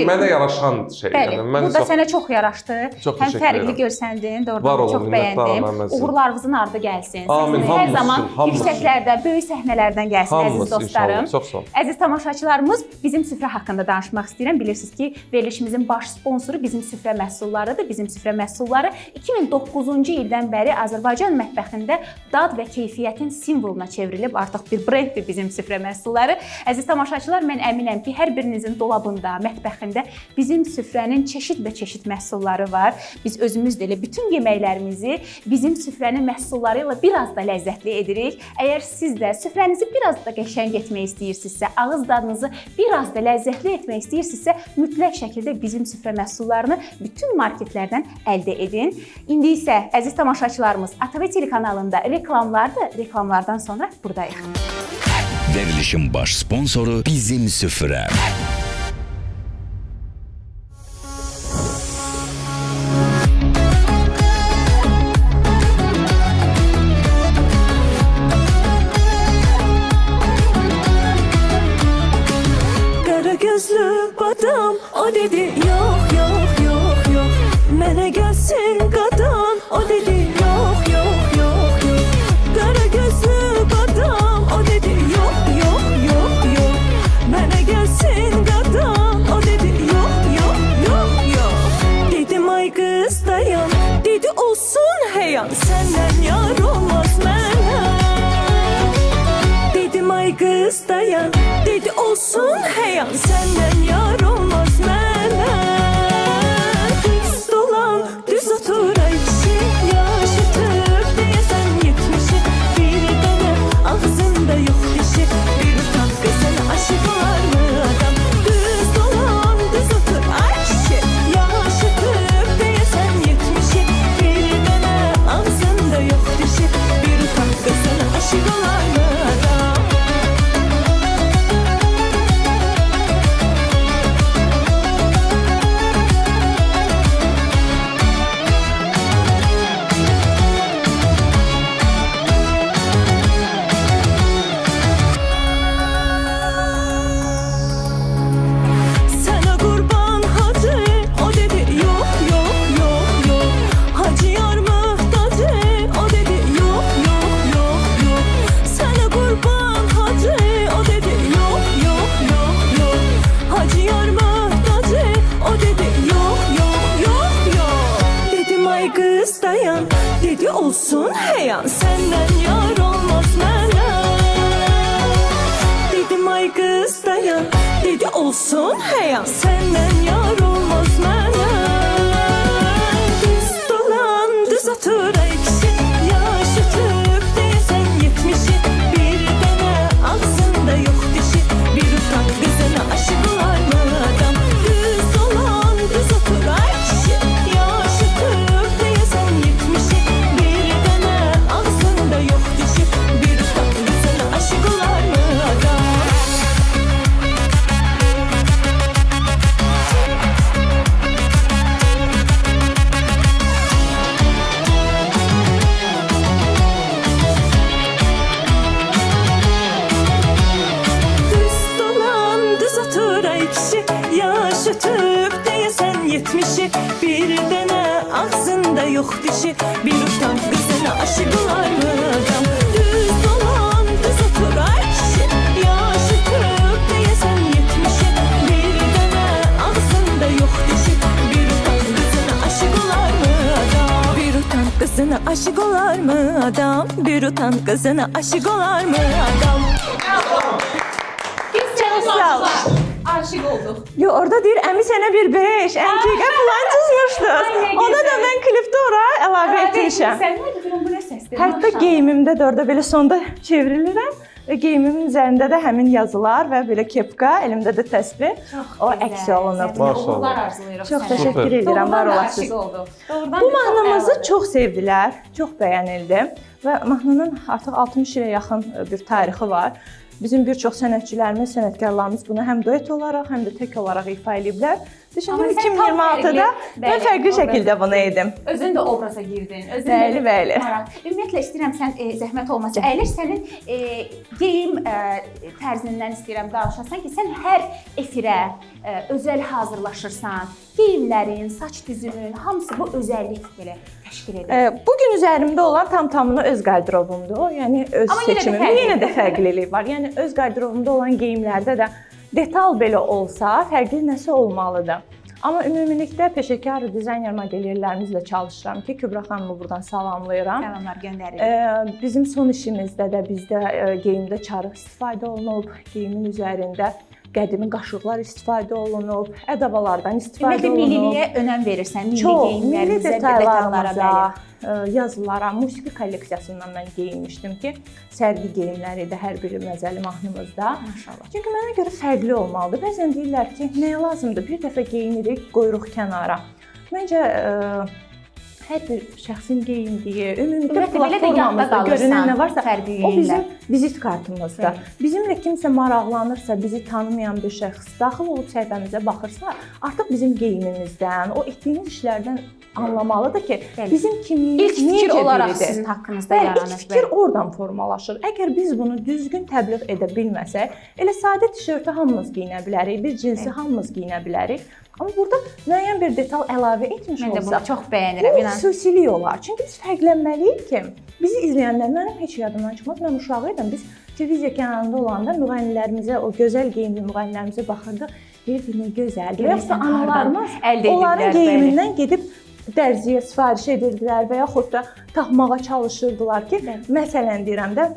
mənə yaraşan şey. Bəli, Yəni mən bu da sənə çox yaraşdı. Çox Həm təşəkkür fərqli edirəm. görsəndin, Var doğrudan olun, çox minnətdaram bəyəndim. əzizim. Uğurlarınızın ardı gəlsin. Amin, Siz hər hamımız zaman üçün, hamımız üçün. yüksəklərdə, böyük səhnələrdən gəlsin Hamımız əziz dostlarım. inşallah, çox sağ olun. Əziz tamaşaçılarımız, bizim süfrə haqqında danışmaq istəyirəm. Bilirsiniz ki, verilişimizin baş sponsoru bizim süfrə məhsullarıdır. Bizim süfrə məhsulları 2009-cu ildən bəri Azərbaycan mətbəxində dad və keyfiyyətin simvoluna çevrilib. Artıq bir brenddir bizim süfrə məhsulları. Əziz tamaşaçılar, mən əminəm ki, hər birinizin dolabında, mətbəxində bizim süfrənin çeşid və çeşid məhsulları var. Biz özümüz də elə bütün yeməklərimizi bizim süfrənin məhsulları ilə biraz da ləzzətli edirik. Əgər siz də süfrənizi biraz da qəşəng etmək istəyirsinizsə, ağız dadınızı biraz da ləzzətli etmək istəyirsinizsə, mütləq şəkildə bizim süfrə məhsullarını bütün marketlərdən əldə edin. İndi isə əziz tamaşaçılarımız, ATV telekanalında reklamlardır. Reklamlardan sonra buradayıq. Verilişin baş sponsoru Bizim Süfrə. Qara gözlü badam o dedi yok yok yok yok. Mənə gəlsin qadın o dedi yok yok yok yok. Qara gözlü badam o dedi yok yok yok yok. Mənə gəlsin qadın o dedi yok yok yok yok. Dedim ay qız dayan, dedi olsun heyan, səndən yar olmaz mənə. Dedim ay qız dayan, dedi olsun heyan, səndən yar olmaz mənə. Düz dolan, düz otur ay kişi, yaşı tüp deyəsən 70'i. Bir dənə ağzında yox dişi, bir utan qızına aşık olar mı adam? Düz dolan, düz otur ay kişi, yaşı tüp deyəsən 70'i. Bir dənə ağzında yox dişi, bir utan qızına aşık olar mı adam? Sana kurban hacı, o dedi yok yok yok yok. Hacı yar muhtacı, o dedi yok yok yok yok. Sana kurban hacı, o dedi yok yok yok yok. Hacı yar muhtacı, o dedi yok yok yok yok. Dedim ay kız dayan, dedi olsun heyan, senden yar olmaz mənə. Dedim ay kız dayan, dedi olsun heyan, səndən yar olmaz mənə. Düz dolan, düz otur ay kişi, yaşı tüp deyəsən 70'i. Bir dənə ağzında yox dişi, bir utan qızına aşık olar mı adam? Düz dolan, düz otur ay kişi, yaşı tüp deyəsən 70'i. Bir dənə ağzında yox dişi, bir utan qızına aşık olar mı adam? Düz dolan, düz otur ay kişi, yaşı tüp deyəsən 70'i. Bir dənə ağzında yox dişi, bir utan qızına aşık olar mı adam? Düz dolan, düz otur ay kişi, yaşı tüp deyəsən 70'i. Bir dənə ağzında yox dişi, bir utan qızına aşık olar mı adam? Bir utan qızına aşık olar mı adam? Bir utan qızına aşık olar mı adam? Aşıq olduq. Yo, orada deyir, əmi sənə bir 5, əntiqə falan çizmişdiniz. Ay, nə Ona da gözəl. mən klipdə ora əlavə etmişəm. Sən nə deyirəm, bu nə səsdir? Hətta geyimimdə də orada belə sonda çevrilirəm və geyimimin üzərində də həmin yazılar və belə kepka, əlimdə də təsbih o əks olunub. Maşallah. Uğurlar arzulayırıq Çox sənə. təşəkkür Super. edirəm, var Doğrudan olasınız. aşıq olduq. Doğrudan Bu da çox mahnımızı əladır. çox sevdilər, çox bəyənildi və mahnının artıq 60 ilə yaxın bir tarixi var bizim bir çox sənətçilərimiz, sənətkarlarımız bunu həm duet olaraq, həm də tək olaraq ifa ediblər. Düşündüm Amma sən tam 2026-da mən bəli, fərqli obraz. şəkildə bunu edim. Özün də obraza girdin. Özün Bəli, də bəli. maraq. Ümumiyyətlə istəyirəm sən zəhmət olmasa, əyləş sənin geyim tərzindən istəyirəm danışasan ki, sən hər efirə özəl hazırlaşırsan. Geyimlərin, saç düzümün, hamısı bu özəllik belə təşkil edir. Bu gün üzərimdə olan tam-tamına öz qardırobumdur. Yəni öz Amma yenə də seçimim. fərqlidir. Yenə də fərqlilik var. Yəni öz qardırobumda olan geyimlərdə də detal belə olsa, fərqli nəsə olmalıdır. Amma ümumilikdə peşəkar dizayner modellerlərimizlə çalışıram ki, Kübra xanımı buradan salamlayıram. Salamlar göndəririk. Bizim son işimizdə də bizdə geyimdə çarıq istifadə olunub, geyimin üzərində qədimi qaşıqlar istifadə olunub, ədavalardan istifadə olunub. Milliliyə önəm verirsən, milli Çox, geyimlərimizə, milli detallara, detallarımıza, yazılara, musiqi kolleksiyasından mən geyinmişdim ki, sərgi geyimləri də hər biri məzəli mahnımızda. Maşallah. Çünki mənə görə fərqli olmalıdır. Bəzən deyirlər ki, nəyə lazımdır? Bir dəfə geyinirik, qoyuruq kənara. Məncə hər bir şəxsin geyindiyi, ümumiyyətlə platformamızda görünən nə varsa, o bizim vizit kartımızdır. Bizimlə kimsə maraqlanırsa, bizi tanımayan bir şəxs daxil olub səhifəmizə baxırsa, artıq bizim geyimimizdən, o etdiyimiz işlərdən anlamalıdır ki, bizim kimliyimiz İlk fikir necə olaraq biridir. sizin haqqınızda yaranır. İlk fikir oradan formalaşır. Əgər biz bunu düzgün təbliğ edə bilməsək, elə sadə tişörtü hamımız geyinə bilərik, bir cinsi hamımız geyinə bilərik. Amma burada müəyyən bir detal əlavə etmiş Mən də olsaq, bunu çox bəyənirəm. bu xüsusilik olar. Çünki biz fərqlənməliyik ki, bizi izləyənlər, mənim heç yadımdan çıxmaz, mən uşaq idim, biz televiziya kənarında olanda müğənnilərimizə, o gözəl geyimli müğənnilərimizə baxırdıq, deyirdik nə gözəldir. Yoxsa analarımız onların geyimindən gedib dərziyə sifariş edirdilər və yaxud da taxmağa çalışırdılar ki, məsələn deyirəm də,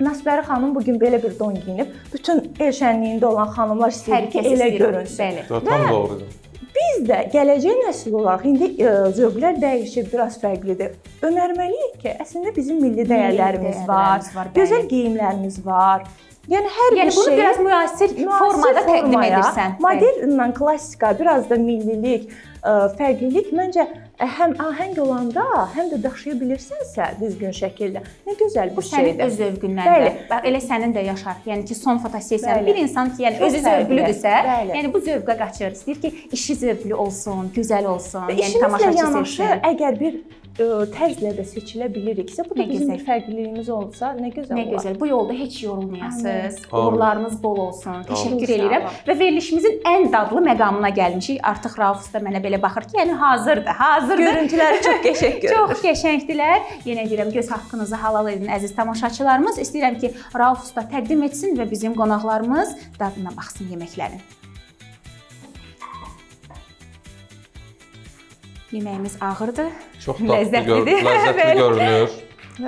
Nasbəri xanım bugün belə bir don geyinib, bütün el şənliyində olan xanımlar istəyir ki, elə görünsün. Tam doğrudur. Biz də gələcək nəsil olaraq indi zövqlər dəyişib, biraz fərqlidir. Önərməliyik ki, əslində bizim milli dəyərlərimiz var, gözəl geyimlərimiz var. Yəni hər bir bunu şey biraz müasir formada təqdim edirsən. Modernlə klassika, biraz da millilik, fərqlilik məncə həm ahəng olanda, həm də daşıya bilirsənsə düzgün şəkildə. Nə gözəl bir şeydir. Sənin öz zövqündəndir. Bax elə sənin də yaşar. Yəni ki, son fotosessiyanı bir insan ki, yəni özü zövqlüdürsə, yəni bu zövqə qaçır. İstəyir ki, işi zövqlü olsun, gözəl olsun, yəni tamaşaçı sevsin. Əgər bir tərzlə də seçilə biliriksə, bu da bizim bir fərqliliyimiz olsa nə gözəl olar. Nə gözəl. Bu yolda heç yorulmayasınız. Uğurlarınız bol olsun. Təşəkkür edirəm. Və verilişimizin ən dadlı məqamına gəlmişik. Artıq Rauf usta mənə belə baxır ki, yəni hazırdır. Görüntüləri çox qəşəng görünür. Çox qəşəngdilər. Yenə deyirəm, göz haqqınızı halal edin əziz tamaşaçılarımız. İstəyirəm ki, Rauf usta təqdim etsin və bizim qonaqlarımız dadına baxsın yeməklərin. Yeməyimiz ağırdır. Çox ləzzətli görünür.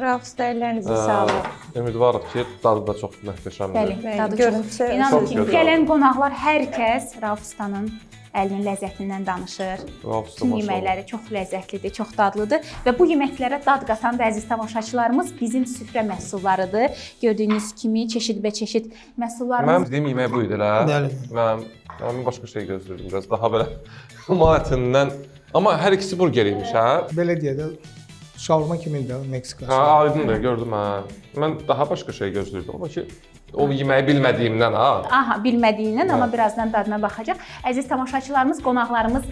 Rauf usta əllərinizi sağlıq. Ümidvarıq ki, dadı da çox möhtəşəmdir. Bəli, dadı görüntüsü çox. İnanın ki, gözəl. gələn qonaqlar hər kəs Rauf ustanın əlinin ləzzətindən danışır. Bütün yeməkləri çox ləzzətlidir, çox dadlıdır və bu yeməklərə dad qatan da əziz tamaşaçılarımız bizim süfrə məhsullarıdır. Gördüyünüz kimi çeşidbə-çeşid məhsullarımız. Mənim dediyim yemək bu idi elə. Mən başqa şey gözləyirdim, biraz daha belə malətindən. Amma hər ikisi burger imiş, hə? Belə deyə də şaurma kimidir Meksika. Hə, aydındır, gördüm hə. Mən daha başqa şey gözləyirdim, amma ki o yeməyi bilmədiyimdən ha. Aha, bilmədiyindən, amma birazdan dadına baxacaq. Əziz tamaşaçılarımız, qonaqlarımız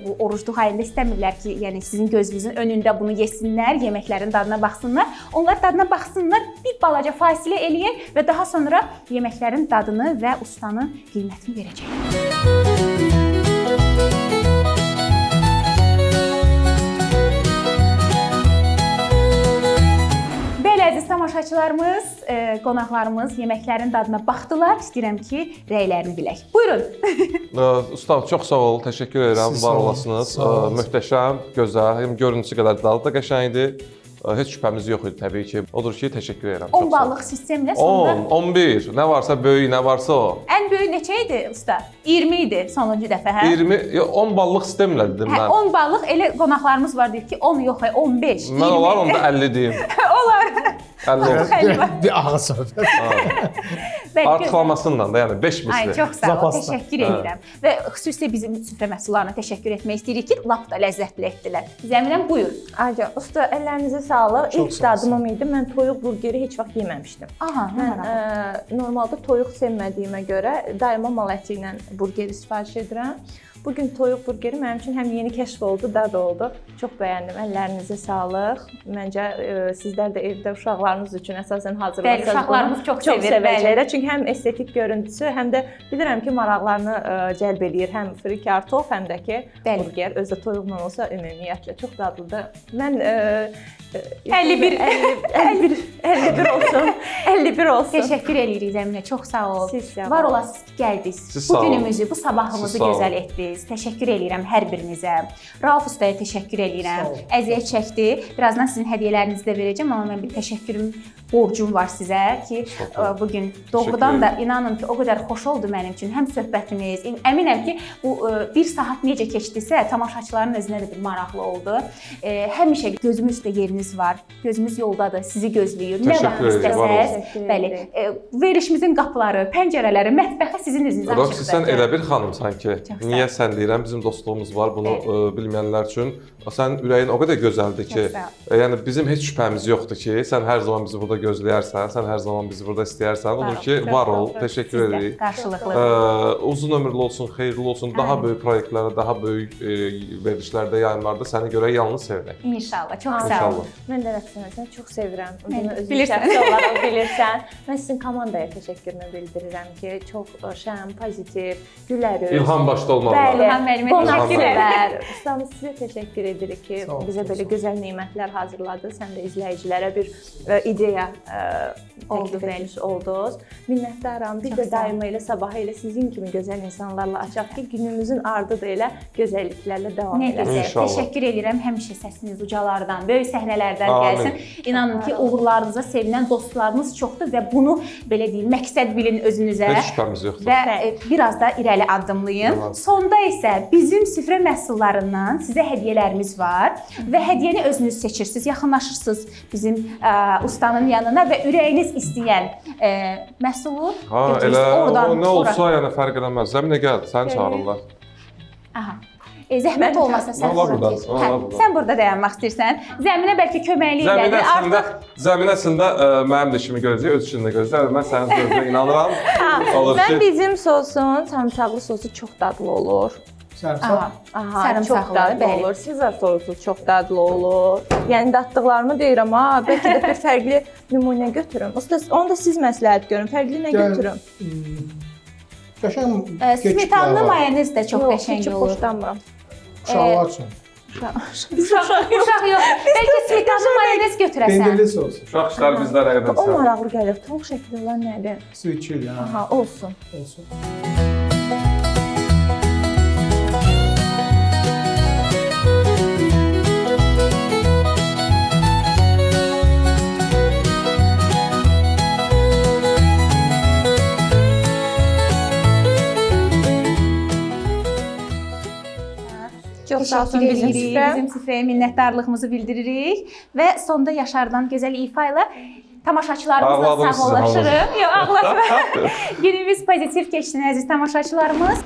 bu orucluq ayında istəmirlər ki, yəni sizin gözünüzün önündə bunu yesinlər, yeməklərin dadına baxsınlar. Onlar dadına baxsınlar, bir balaca fasilə eləyək və daha sonra yeməklərin dadını və ustanın qiymətini verəcək. Əziz tamaşaçılarımız, qonaqlarımız yeməklərin dadına baxdılar. İstəyirəm ki, rəylərini bilək. Buyurun. Usta, çox sağ ol, təşəkkür edirəm, var olasınız. Möhtəşəm, gözəl, həm görüntüsü qədər dadı da qəşəngdir. Heç şübhəmiz yox idi təbii ki. Odur ki, təşəkkür edirəm. 10 ballıq sistemlə sonra 10, 11, nə varsa böyük, nə varsa o. Ən böyük neçə idi usta? 20 idi sonuncu dəfə, hə? 20, 10 ballıq sistemlə dedim mən. 10 ballıq elə qonaqlarımız var deyir ki, 10 yox, 15, 20. Mən olar onda 50 deyim. Olar. 50 olsun. Bir ağız söhbət. Artıqlamasından da, yəni 5 misli. Ay, çox sağ ol, Zapasla. təşəkkür edirəm. Və xüsusilə bizim süfrə məhsullarına təşəkkür etmək istəyirik ki, lap da ləzzətli etdilər. Zəminəm, buyur. Aca, usta, əllərinizə sağlıq. Çox İlk sağ olsun. dadımım idi. Mən toyuq burgeri heç vaxt yeməmişdim. Aha, Mən normalda toyuq sevmədiyimə görə daima mal əti ilə burgeri sifariş edirəm. Bugün toyuq burgeri mənim üçün həm yeni kəşf oldu, dad oldu. Çox bəyəndim. Əllərinizə sağlıq. Məncə sizlər də evdə uşaqlarınız üçün əsasən hazırlasanız, Bəli, uşaqlarımız çox sevir, sevəcəklər. Çünki həm estetik görüntüsü, həm də bilirəm ki, maraqlarını cəlb eləyir. Həm free kartof, həm də ki, burger özü də toyuqla olsa ümumiyyətlə çox dadlıdır. Mən 51 olsun. 51 olsun. Təşəkkür edirik Zəminə, çox sağ ol. Siz sağ olun. Var olasınız ki, gəldiniz. Siz Bu sağ olun. günümüzü, bu sabahımızı Siz sağ olun. gözəl etdiniz. Təşəkkür edirəm hər birinizə. Rauf ustaya təşəkkür edirəm. Sağ olun. Əziyyət çəkdi. Birazdan sizin hədiyyələrinizi də verəcəm, amma mən bir təşəkkürüm, borcum var sizə ki, bu gün doğrudan da inanın ki, o qədər xoş oldu mənim üçün. Həm söhbətimiz, əminəm ki, bu 1 saat necə keçdisə, tamaşaçıların özünə də bir maraqlı oldu. Həmişə gözümüz üstə yeriniz var. Gözümüz yoldadır, sizi gözləyir. Nə vaxt Təşəkkür edirəm, var istəsəz, olun. bəli, verişimizin qapıları, pəncərələri, mətbəxə sizin üzünüzə Roxy, sən elə bir xanımsan ki, Çox sağ niyə ol. sən deyirəm, bizim dostluğumuz var, bunu bilməyənlər üçün. Sənin ürəyin o qədər gözəldir ki, Çox sağ yəni bizim heç şübhəmiz yoxdur ki, sən hər zaman bizi burada gözləyərsən, sən hər zaman bizi burada istəyərsən. Odur ki, var ol, təşəkkür edirik. Qarşılıqlı. Uzun ömürlü olsun, xeyirli olsun, daha böyük layihələrə, daha böyük verilişlərdə, yayımlarda səni görə yalnız sevinək. İnşallah, çox sağ İnşallah. olun. Mən də rəssamı çox sevirəm. Bunu özüm Bilirsən. şəxsi olaraq bilirsən. Mən sizin komandaya təşəkkürümü bildirirəm ki, çox şən, pozitiv, gülərüz. İlham başda olmalıdır. Bəli, İlham müəllimə qonaq təşəkkür sevər. Ustamız sizə təşəkkür edirik ki, Sağ ol, bizə çox belə sağ ol. gözəl nemətlər hazırladı. Sən də izləyicilərə bir ideya təklif etmiş oldunuz. Minnətdaram. Biz Çox də sağ olun. daima elə sabahı elə sizin kimi gözəl insanlarla açaq ki, günümüzün ardı da elə gözəlliklərlə davam Nə edək. gözəl. İnşallah. Təşəkkür edirəm. Həmişə səsiniz ucalardan, böyük səhnələrdən Amin. gəlsin. İnanın ki, uğurlarınıza sevinən dostlarınız çoxdur və bunu belə deyim, məqsəd bilin özünüzə. Heç şübhəmiz yoxdur. Və biraz da irəli addımlayın. Tamam. Sonda isə bizim süfrə məhsullarından sizə hədiyyələrimiz var və hədiyyəni özünüz seçirsiniz, yaxınlaşırsınız bizim ustanın yanına və ürəyiniz istəyən məhsulu Ha, götürürsünüz. elə Oradan o nə ora- olsa, yəni fərq eləməz. Zəminə gəl, səni çağırırlar. Aha. Zəhmət olmasa sən Allah bura buradan, keç. Allah Hə, buradan. sən burada dayanmaq istəyirsən. Zəminə bəlkə köməklik elədi. Zəminəsində mənim də işimi gözləyir, öz işini də gözləyir. Mən sənin sözünə inanıram. Olur Mən ki, bizim sosun, sarımsaqlı sosu çox dadlı olur. Sərçə. Aha, Sarımsaqlı, çox dadlı bəli. olur. Sizar sosu çox dadlı olur. Yəni daddıqlarımı deyirəm, ha, bəlkə də bir fərqli nümunə götürüm. Usta, onu da siz məsləhət görün. Fərqli nə götürüm? Qəşəng Smetanlı mayonez də çox qəşəng Çox olur. xoşlanmıram. Uşaqlar üçün. Uşaq yox. Bəlkə smetanlı mayonez götürəsən. Pendirli sos. uşaq işləri bizdə O rəqəbət. maraqlı gəlir. Tox şəkli olan nədir? Sweet chili, ha. Aha, olsun. Olsun. Çox sağ olsun Təşəkkür bizim edirik. süfrə. Bizim süfrəyə minnətdarlığımızı bildiririk və sonda Yaşardan gözəl ifa ilə tamaşaçılarımızla Ağladınız siz, sağollaşırıq. Yox, ağlatma. Günümüz pozitiv keçsin əziz tamaşaçılarımız.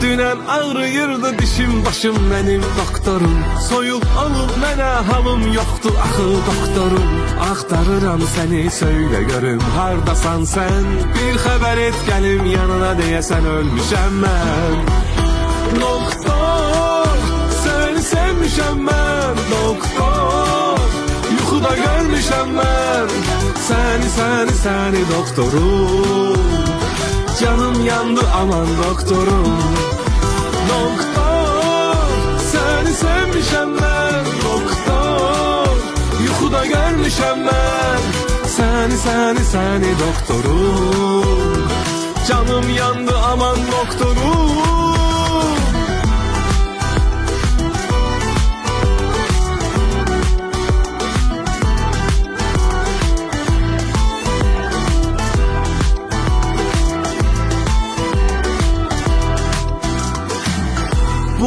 Dünən ağrıyırdı dişim başım mənim doktorum. Soyuq olub mənə halım yoxdur axı doktorum. Axtarıram səni söylə görüm hardasan sən. Bir xəbər et gəlim yanına deyəsən ölmüşəm mən. Doktor, səni sevmişəm mən. Doktor, yuxuda görmüşəm mən. Səni doktorum. Canım yandı aman doktorum. Doktor, səni sevmişəm mən. Doktor, yuxuda görmüşəm mən. Səni doktorum. Canım yandı aman doktorum.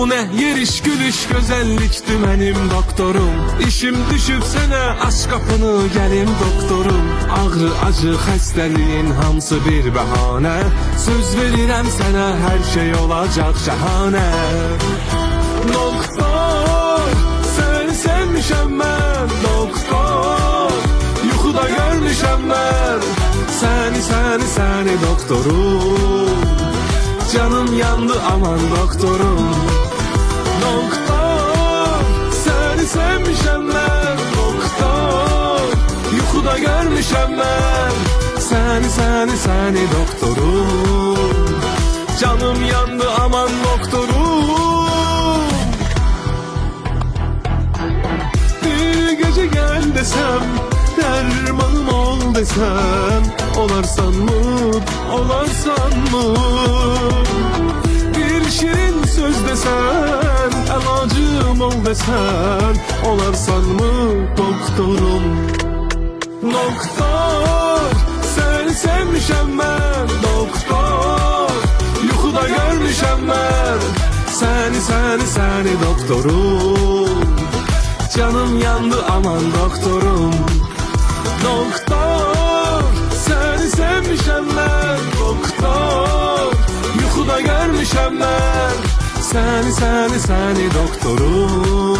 Bu ne yeriş gülüş güzellikti benim doktorum. İşim düşüp sene aç kapını gelim doktorum. Ağrı acı xəstəliyin hamısı bir bahane. Söz verirəm sənə her şey olacak şahane. Doktor seni sevmişəm mən doktor. Yuxuda görmüşəm mən səni doktorum. Canım yandı aman doktorum. Doktor seni sevmişəm mən doktor. Yuxuda görmüşəm mən səni doktorum. Canım yandı aman doktorum. Bir gece gel desem, dermanım ol desem, olarsan mı? Bir şirin söz desen, elacım ol desen, olarsan mı doktorum? Doktor seni sevmişəm mən doktor. Yuxuda görmüşəm mən səni doktorum. Canım yandı aman doktorum. Doktor seni sevmişəm mən doktor. Yuxuda görmüşəm mən səni doktorum.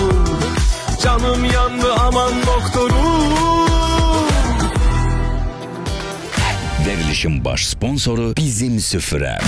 Canım yandı aman doktorum. Verilişin baş sponsoru Bizim Süfrə.